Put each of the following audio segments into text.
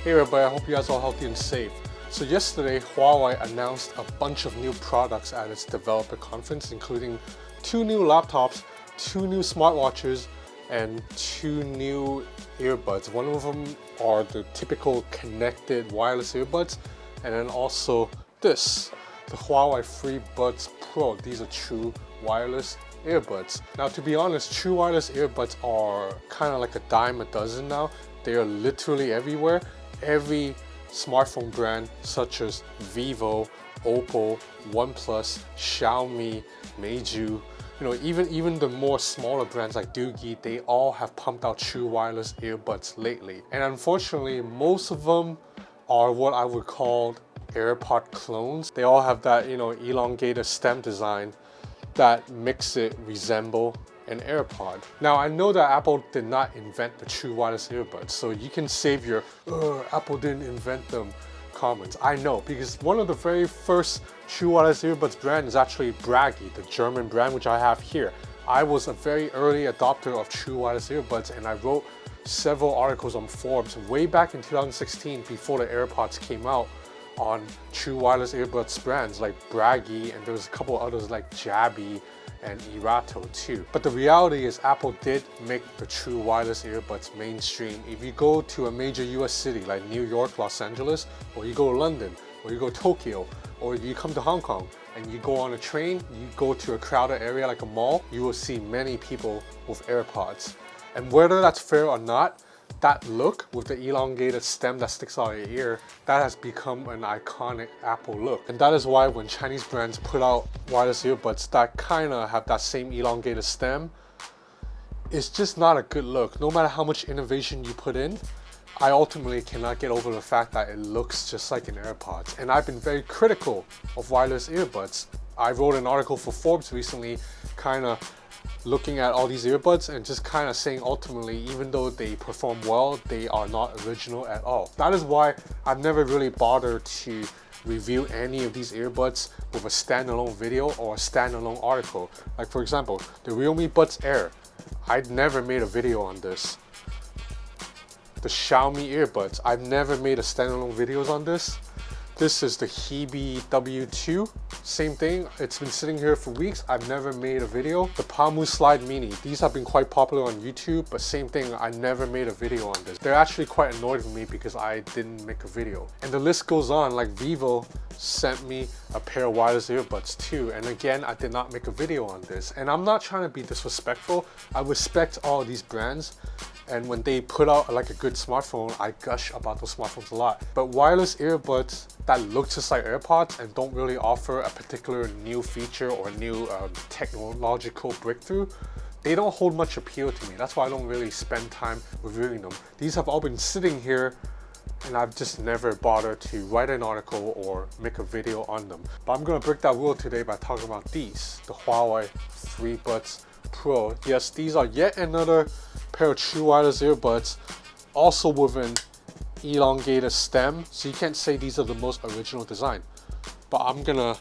Hey everybody, I hope you guys are all healthy and safe. So yesterday, Huawei announced a bunch of new products at its developer conference, including 2 new laptops, 2 new smartwatches, and 2 new earbuds. One of them are the typical connected wireless earbuds, and then also this, the Huawei FreeBuds Pro. These are true wireless earbuds. Now, to be honest, true wireless earbuds are kind of like a dime a dozen now. They are literally everywhere. Every smartphone brand such as Vivo, Oppo, OnePlus, Xiaomi, Meizu, even the more smaller brands like Doogie, they all have pumped out true wireless earbuds lately. And unfortunately, most of them are what I would call AirPod clones. They all have that, elongated stem design that makes it resemble an AirPod. Now, I know that Apple did not invent the true wireless earbuds, so you can save your Apple didn't invent them comments. I know, because one of the very first true wireless earbuds brand is actually Bragi, the German brand, which I have here. I was a very early adopter of true wireless earbuds, and I wrote several articles on Forbes way back in 2016 before the AirPods came out on true wireless earbuds brands like Bragi, and there was a couple others like Jabby and Irato too. But the reality is Apple did make the true wireless earbuds mainstream. If you go to a major US city like New York, Los Angeles, or you go to London, or you go to Tokyo, or you come to Hong Kong and you go on a train, you go to a crowded area like a mall, you will see many people with AirPods. And whether that's fair or not, that look with the elongated stem that sticks out of your ear, that has become an iconic Apple look. And that is why when Chinese brands put out wireless earbuds that kind of have that same elongated stem, it's just not a good look. No matter how much innovation you put in, I ultimately cannot get over the fact that it looks just like an AirPods. And I've been very critical of wireless earbuds. I wrote an article for Forbes recently, kind of looking at all these earbuds and just kind of saying ultimately, even though they perform well, they are not original at all. That is why I've never really bothered to review any of these earbuds with a standalone video or a standalone article. Like for example, the Realme Buds Air. I'd never made a video on this. The Xiaomi earbuds. I've never made a standalone videos on this. This is the Hebe W2, same thing. It's been sitting here for weeks. I've never made a video. The Pamu Slide Mini. These have been quite popular on YouTube, but same thing, I never made a video on this. They're actually quite annoyed with me because I didn't make a video. And the list goes on, like Vivo sent me a pair of wireless earbuds too. And again, I did not make a video on this. And I'm not trying to be disrespectful. I respect all of these brands. And when they put out like a good smartphone, I gush about those smartphones a lot. But wireless earbuds that look just like AirPods and don't really offer a particular new feature or new technological breakthrough, they don't hold much appeal to me. That's why I don't really spend time reviewing them. These have all been sitting here and I've just never bothered to write an article or make a video on them. But I'm gonna break that rule today by talking about these, the Huawei FreeBuds Pro. Yes, these are yet another pair of true wireless earbuds, also with an elongated stem, so you can't say these are the most original design. But I'm gonna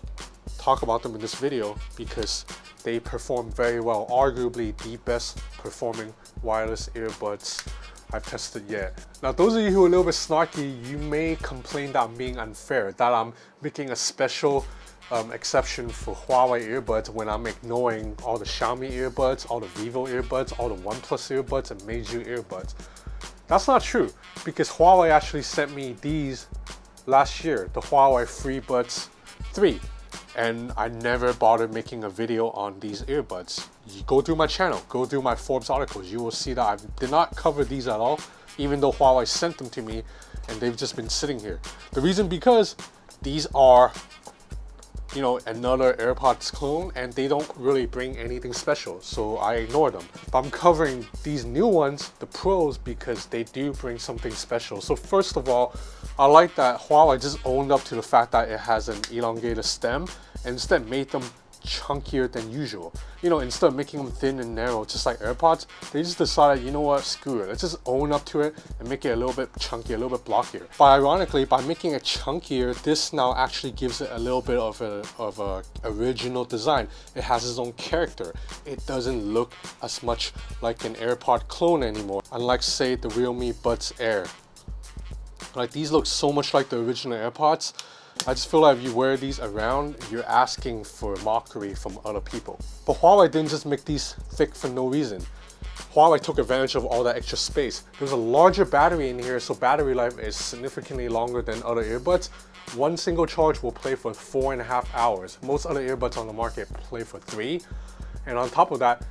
talk about them in this video because they perform very well. Arguably the best performing wireless earbuds I've tested yet. Now, those of you who are a little bit snarky, you may complain that I'm being unfair, that I'm making a special exception for Huawei earbuds when I'm ignoring all the Xiaomi earbuds, all the Vivo earbuds, all the OnePlus earbuds, and Meizu earbuds. That's not true, because Huawei actually sent me these last year, the Huawei FreeBuds 3, and I never bothered making a video on these earbuds. You go through my channel, go through my Forbes articles, you will see that I did not cover these at all, even though Huawei sent them to me, and they've just been sitting here. The reason because these are another AirPods clone, and they don't really bring anything special, so I ignore them. But I'm covering these new ones, the Pros, because they do bring something special. So first of all, I like that Huawei just owned up to the fact that it has an elongated stem and instead made them chunkier than usual. Instead of making them thin and narrow just like AirPods, they just decided, you know what, screw it, let's just own up to it and make it a little bit chunky, a little bit blockier. But ironically, by making it chunkier, this now actually gives it a little bit of a original design. It has its own character. It doesn't look as much like an AirPod clone anymore, unlike say the Realme Buds Air. Like, these look so much like the original AirPods. I just feel like if you wear these around, you're asking for mockery from other people. But Huawei didn't just make these thick for no reason. Huawei took advantage of all that extra space. There's a larger battery in here, so battery life is significantly longer than other earbuds. One single charge will play for 4.5 hours. Most other earbuds on the market play for 3. And on top of that,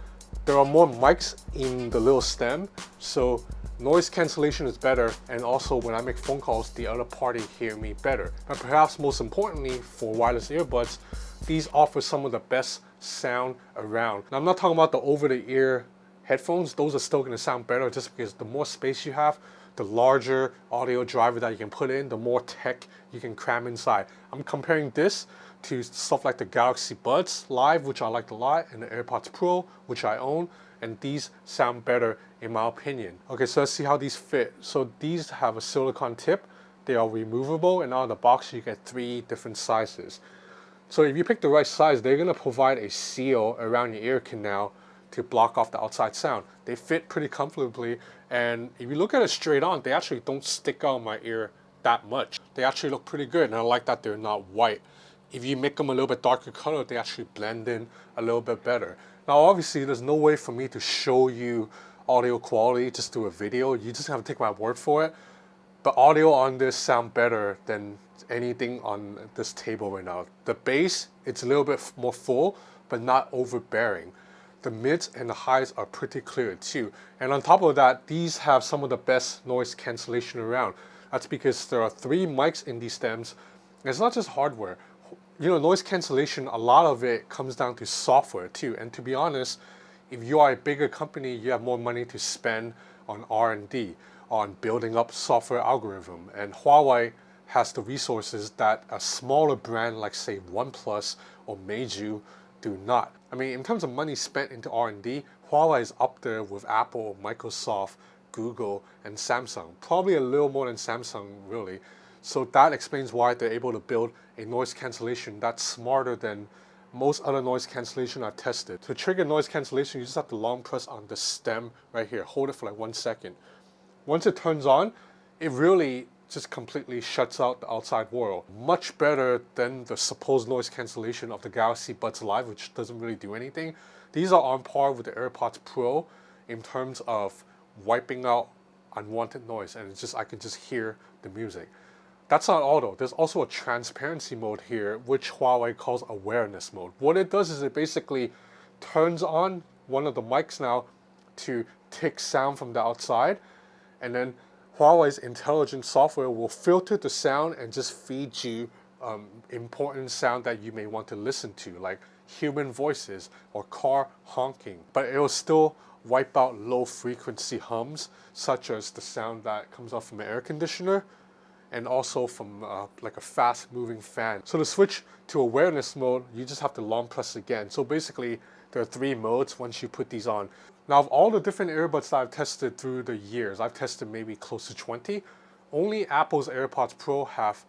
there are more mics in the little stem, so noise cancellation is better, and also when I make phone calls, the other party hear me better. But perhaps most importantly, for wireless earbuds, these offer some of the best sound around. Now, I'm not talking about the over-the-ear headphones. Those are still going to sound better just because the more space you have, the larger audio driver that you can put in, the more tech you can cram inside. I'm comparing this to stuff like the Galaxy Buds Live, which I like a lot, and the AirPods Pro, which I own, and these sound better in my opinion. Okay, so let's see how these fit. So these have a silicone tip, they are removable, and out of the box you get 3 different sizes. So if you pick the right size, they're gonna provide a seal around your ear canal to block off the outside sound. They fit pretty comfortably, and if you look at it straight on, they actually don't stick out my ear that much. They actually look pretty good, and I like that they're not white. If you make them a little bit darker color, they actually blend in a little bit better. Now, obviously, there's no way for me to show you audio quality just through a video. You just have to take my word for it. But audio on this sound better than anything on this table right now. The bass, it's a little bit more full, but not overbearing. The mids and the highs are pretty clear too. And on top of that, these have some of the best noise cancellation around. That's because there are 3 mics in these stems. And it's not just hardware. You know, noise cancellation, a lot of it comes down to software too. And to be honest, if you are a bigger company, you have more money to spend on R&D, on building up software algorithm. And Huawei has the resources that a smaller brand like, say, OnePlus or Meizu do not. I mean, in terms of money spent into R&D, Huawei is up there with Apple, Microsoft, Google, and Samsung. Probably a little more than Samsung, really. So that explains why they're able to build a noise cancellation that's smarter than most other noise cancellation I've tested. To trigger noise cancellation, you just have to long press on the stem right here. Hold it for like 1 second. Once it turns on, it really just completely shuts out the outside world. Much better than the supposed noise cancellation of the Galaxy Buds Live, which doesn't really do anything. These are on par with the AirPods Pro in terms of wiping out unwanted noise, and it's just, I can just hear the music. That's not all though. There's also a transparency mode here, which Huawei calls awareness mode. What it does is it basically turns on one of the mics now to take sound from the outside, and then Huawei's intelligent software will filter the sound and just feed you important sound that you may want to listen to, like human voices or car honking. But it will still wipe out low frequency hums, such as the sound that comes off from an air conditioner, and also from like a fast moving fan. So to switch to awareness mode, you just have to long press again. So basically, there are 3 modes once you put these on. Now, of all the different earbuds that I've tested through the years, I've tested maybe close to 20, only Apple's AirPods Pro have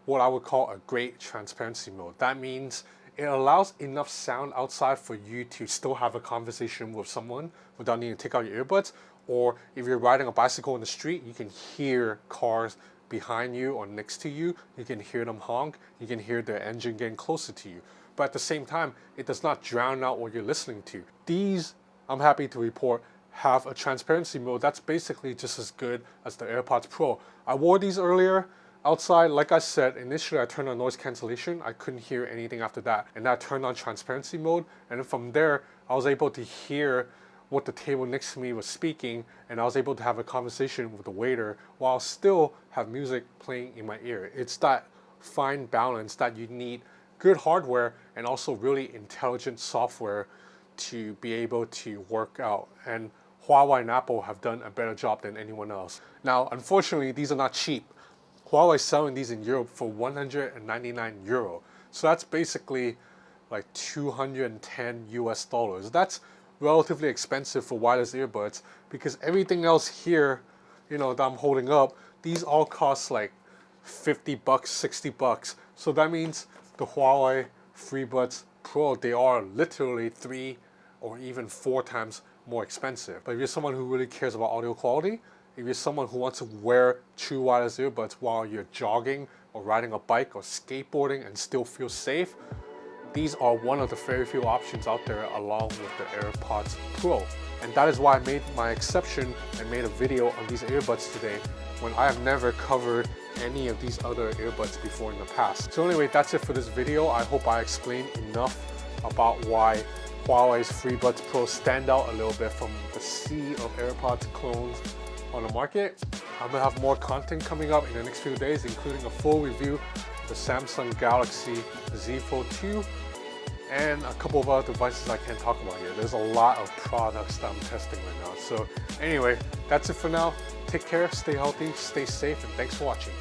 what I would call a great transparency mode. That means it allows enough sound outside for you to still have a conversation with someone without needing to take out your earbuds. Or if you're riding a bicycle in the street, you can hear cars behind you or next to you. You can hear them honk. You can hear their engine getting closer to you. But at the same time, it does not drown out what you're listening to. These, I'm happy to report, have a transparency mode that's basically just as good as the AirPods Pro. I wore these earlier outside. Like I said, initially I turned on noise cancellation. I couldn't hear anything after that. And I turned on transparency mode. And then from there, I was able to hear what the table next to me was speaking, and I was able to have a conversation with the waiter while still have music playing in my ear. It's that fine balance that you need good hardware and also really intelligent software to be able to work out. And Huawei and Apple have done a better job than anyone else. Now, unfortunately, these are not cheap. Huawei is selling these in Europe for 199 euro. So that's basically like 210 US dollars. That's relatively expensive for wireless earbuds, because everything else here, you know, that I'm holding up, these all cost like 50 bucks, 60 bucks. So that means the Huawei FreeBuds Pro, they are literally 3 or even 4 times more expensive. But if you're someone who really cares about audio quality, if you're someone who wants to wear true wireless earbuds while you're jogging or riding a bike or skateboarding and still feel safe, these are one of the very few options out there along with the AirPods Pro. And that is why I made my exception and made a video on these earbuds today when I have never covered any of these other earbuds before in the past. So anyway, that's it for this video. I hope I explained enough about why Huawei's FreeBuds Pro stand out a little bit from the sea of AirPods clones on the market. I'm gonna have more content coming up in the next few days, including a full review of the Samsung Galaxy Z Fold 2 and a couple of other devices I can't talk about here. There's a lot of products that I'm testing right now. So anyway, that's it for now. Take care, stay healthy, stay safe, and thanks for watching.